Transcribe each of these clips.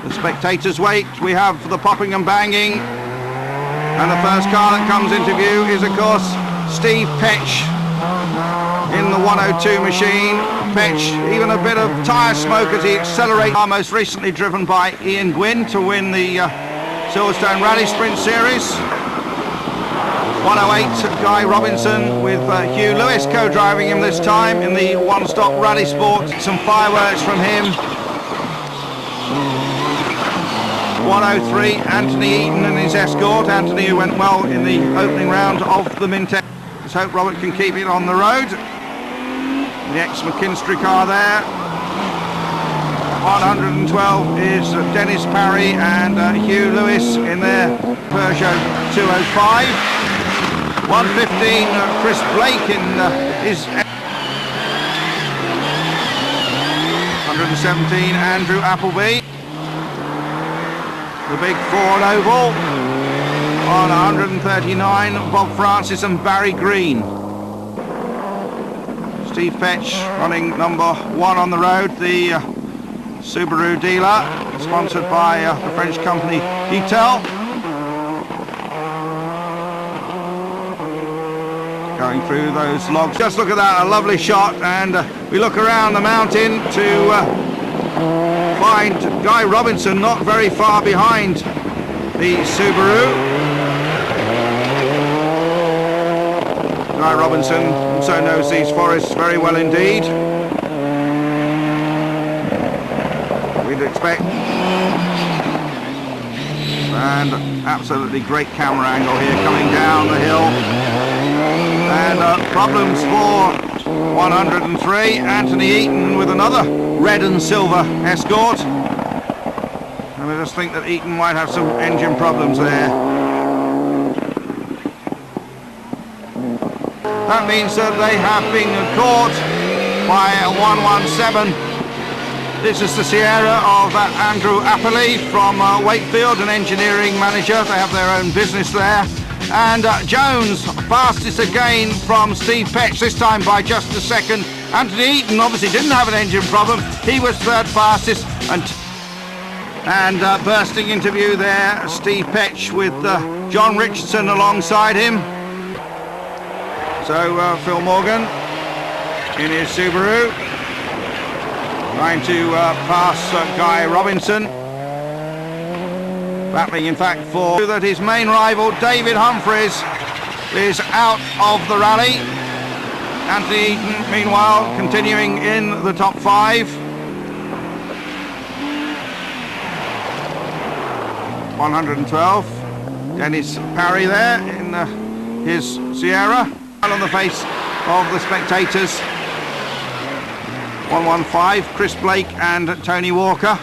The spectators wait. We have the popping and banging. And the first car that comes into view is, of course, Steve Petch in the 102 machine. Petch, even a bit of tyre smoke as he accelerates. Most recently driven by Ian Gwynn to win the Silverstone Rally Sprint Series. 108 Guy Robinson with Hugh Lewis co-driving him this time in the one-stop rally sport. Some fireworks from him. 103 Anthony Eaton and his Escort. Anthony, who went well in the opening round of the Mintek. Let's hope Robert can keep it on the road. The ex-McKinstry car there. 112 is Dennis Parry and Hugh Lewis in their Peugeot 205. 115 Chris Blake in his 117 Andrew Appleby. The big Ford Oval. On 139 Bob Francis and Barry Green. Steve Petch running number 1 on the road, the Subaru dealer, sponsored by the French company Etel. Going through those logs. Just look at that, a lovely shot, and we look around the mountain to find Guy Robinson not very far behind the Subaru. Guy Robinson also knows these forests very well indeed. We'd expect, and absolutely great camera angle here coming down the hill. And problems for 103 Anthony Eaton with another red and silver Escort. And I just think that Eaton might have some engine problems there. That means that they have been caught by 117. This is the Sierra of Andrew Appley from Wakefield, an engineering manager. They have their own business there. And Jones, fastest again from Steve Petch, this time by just a second. Anthony Eaton obviously didn't have an engine problem. He was third fastest. And bursting into view there, Steve Petch with John Richardson alongside him. So Phil Morgan in his Subaru, trying to pass Guy Robinson. Battling in fact for that his main rival David Humphries is out of the rally. Anthony Eaton meanwhile continuing in the top 5. 112 Dennis Parry there in his Sierra. On the face of the spectators. 115 Chris Blake and Tony Walker.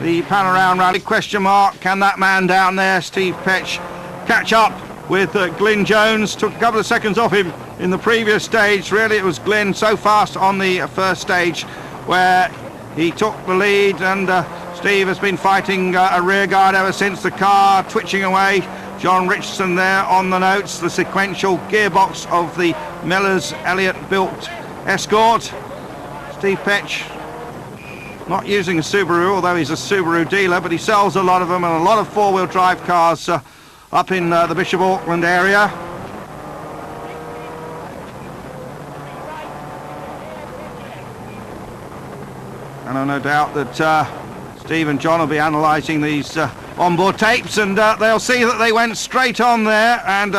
The Panaround rally, question mark, can that man down there, Steve Petch, catch up with Glyn Jones? Took a couple of seconds off him in the previous stage. Really it was Glyn so fast on the first stage where he took the lead, and Steve has been fighting a rear guard ever since, the car twitching away. John Richardson there on the notes, the sequential gearbox of the Miller's Elliott-built Escort. Steve Petch not using a Subaru, although he's a Subaru dealer, but he sells a lot of them, and a lot of four-wheel drive cars up in the Bishop Auckland area. And I've no doubt that Steve and John will be analysing these onboard tapes, and they'll see that they went straight on there, and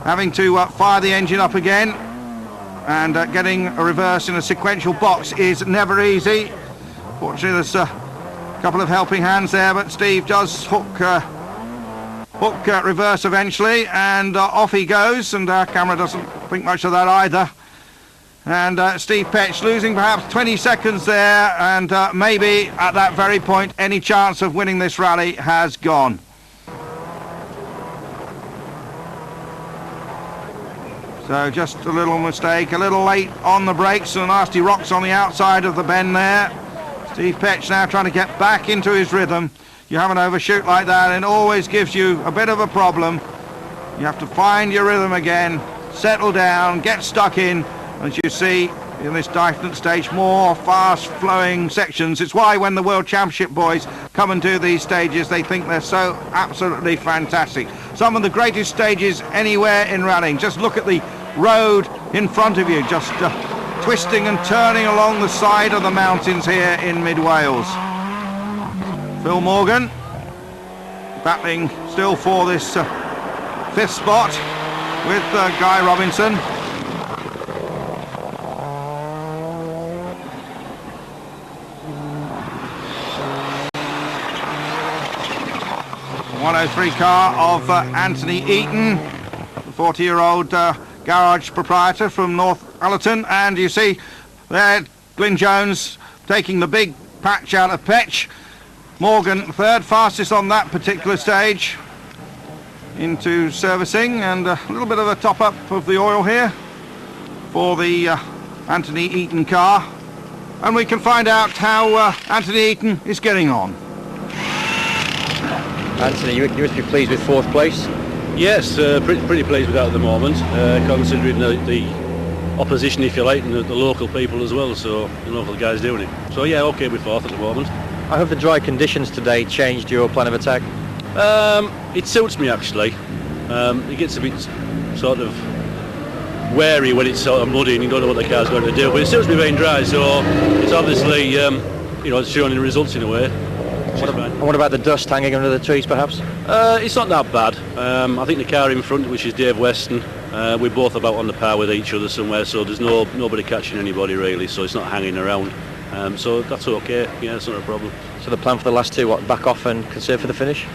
having to fire the engine up again, and getting a reverse in a sequential box is never easy. Fortunately there's a couple of helping hands there, but Steve does hook reverse eventually, and off he goes, and our camera doesn't think much of that either. And Steve Petch losing perhaps 20 seconds there, and maybe at that very point any chance of winning this rally has gone. So just a little mistake, a little late on the brakes, and nasty rocks on the outside of the bend there. Steve Petch now trying to get back into his rhythm. You have an overshoot like that and it always gives you a bit of a problem. You have to find your rhythm again, settle down, get stuck in. As you see, in this Dyfnant stage, more fast-flowing sections. It's why when the World Championship boys come and do these stages, they think they're so absolutely fantastic. Some of the greatest stages anywhere in rallying. Just look at the road in front of you, just twisting and turning along the side of the mountains here in mid-Wales. Phil Morgan battling still for this 5th spot with Guy Robinson. The 103 car of Anthony Eaton, the 40-year-old garage proprietor from North Allerton, and you see there Glyn Jones taking the big patch out of Petch. Morgan third fastest on that particular stage into servicing, and a little bit of a top up of the oil here for the Anthony Eaton car, and we can find out how Anthony Eaton is getting on. Anthony, you must be pleased with 4th place? Yes, pretty pleased with that at the moment, considering the opposition, if you like, and the local people as well, so the local guys doing it. So yeah, okay with 4th at the moment. I hope the dry conditions today changed your plan of attack. It suits me actually. It gets a bit sort of wary when it's sort of muddy and you don't know what the car's going to do, but it suits me being dry, so it's obviously it's showing the results in a way. What about the dust hanging under the trees perhaps? It's not that bad. I think the car in front, which is Dave Weston, we're both about on the par with each other somewhere, so there's nobody catching anybody really, so it's not hanging around. So that's okay, yeah, it's not a problem. So the plan for the last 2, what, back off and conserve for the finish?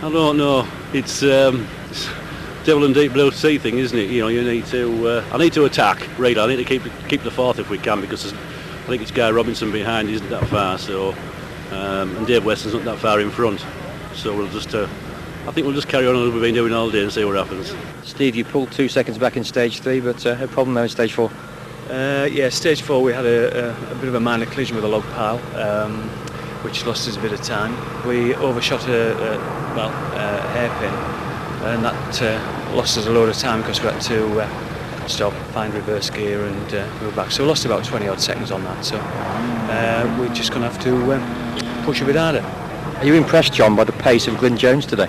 I don't know. It's devil and deep blue sea thing, isn't it? You know, you need to. I need to attack. Really, I need to keep the 4th if we can, because I think it's Guy Robinson behind. He isn't that far, so and Dave Weston's not that far in front. So we'll just. I think we'll just carry on as we've been doing all day and see what happens. Steve, you pulled 2 seconds back in stage 3, but a problem there in stage 4. Yeah, stage 4 we had a bit of a minor collision with a log pile, which lost us a bit of time. We overshot a hairpin, and that lost us a load of time because we had to stop, find reverse gear and move back. So we lost about 20 odd seconds on that, so we're just going to have to push a bit harder. Are you impressed, John, by the pace of Glyn Jones today?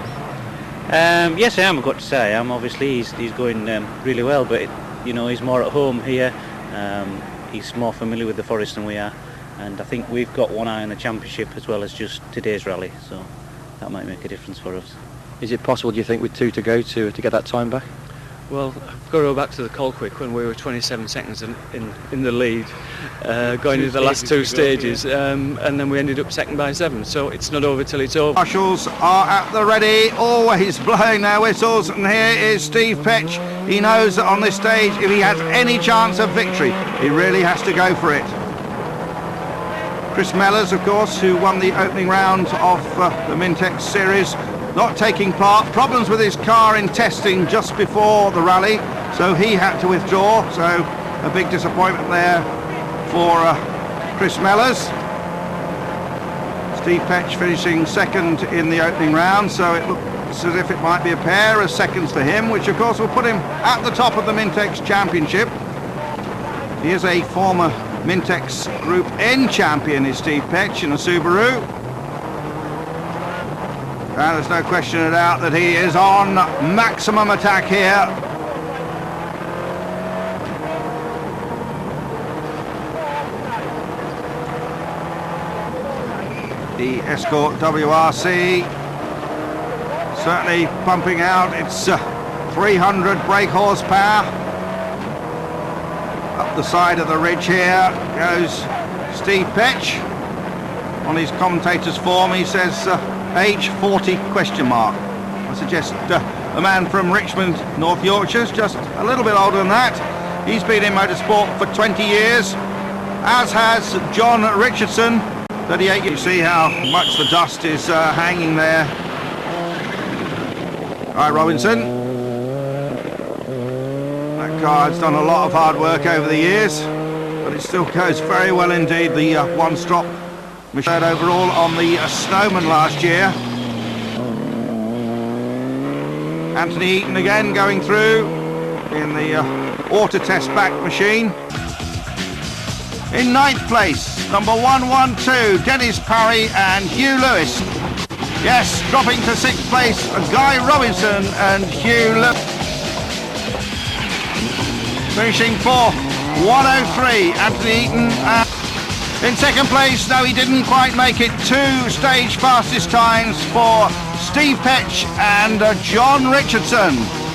Yes, I am, I've got to say. Obviously he's going really well, but he's more at home here. He's more familiar with the forest than we are, and I think we've got one eye on the championship as well as just today's rally, so that might make a difference for us. Is it possible, do you think, with 2 to go to get that time back? Well, I've got to go back to the Colquitt when we were 27 seconds in the lead, going into the last 2 stages, and then we ended up second by 7, so it's not over till it's over. Marshals are at the ready, always blowing their whistles, and here is Steve Petch. He knows that on this stage, if he has any chance of victory, he really has to go for it. Chris Mellors, of course, who won the opening round of the Mintex series, not taking part. Problems with his car in testing just before the rally, so he had to withdraw. So a big disappointment there for Chris Mellors. Steve Petch finishing second in the opening round, so it looks as if it might be a pair of seconds for him, which of course will put him at the top of the Mintex Championship. He is a former Mintex Group N champion, is Steve Petch, in a Subaru. And there's no question of doubt that he is on maximum attack here. The Escort WRC certainly pumping out its 300 brake horsepower. Up the side of the ridge here goes Steve Petch. On his commentator's form he says age 40 question mark. I suggest a man from Richmond, North Yorkshire's just a little bit older than that. He's been in motorsport for 20 years, as has John Richardson, 38 years. You see how much the dust is hanging there. Guy Robinson. That car has done a lot of hard work over the years, but it still goes very well indeed. The one-stop third overall on the Snowman last year. Anthony Eaton again going through in the auto test back machine. In 9th place, number 112, Dennis Parry and Hugh Lewis. Yes, dropping to 6th place, Guy Robinson and Hugh Lewis. Finishing 4th, 103, Anthony Eaton. In 2nd place, no, he didn't quite make it. 2 stage fastest times for Steve Petch and John Richardson.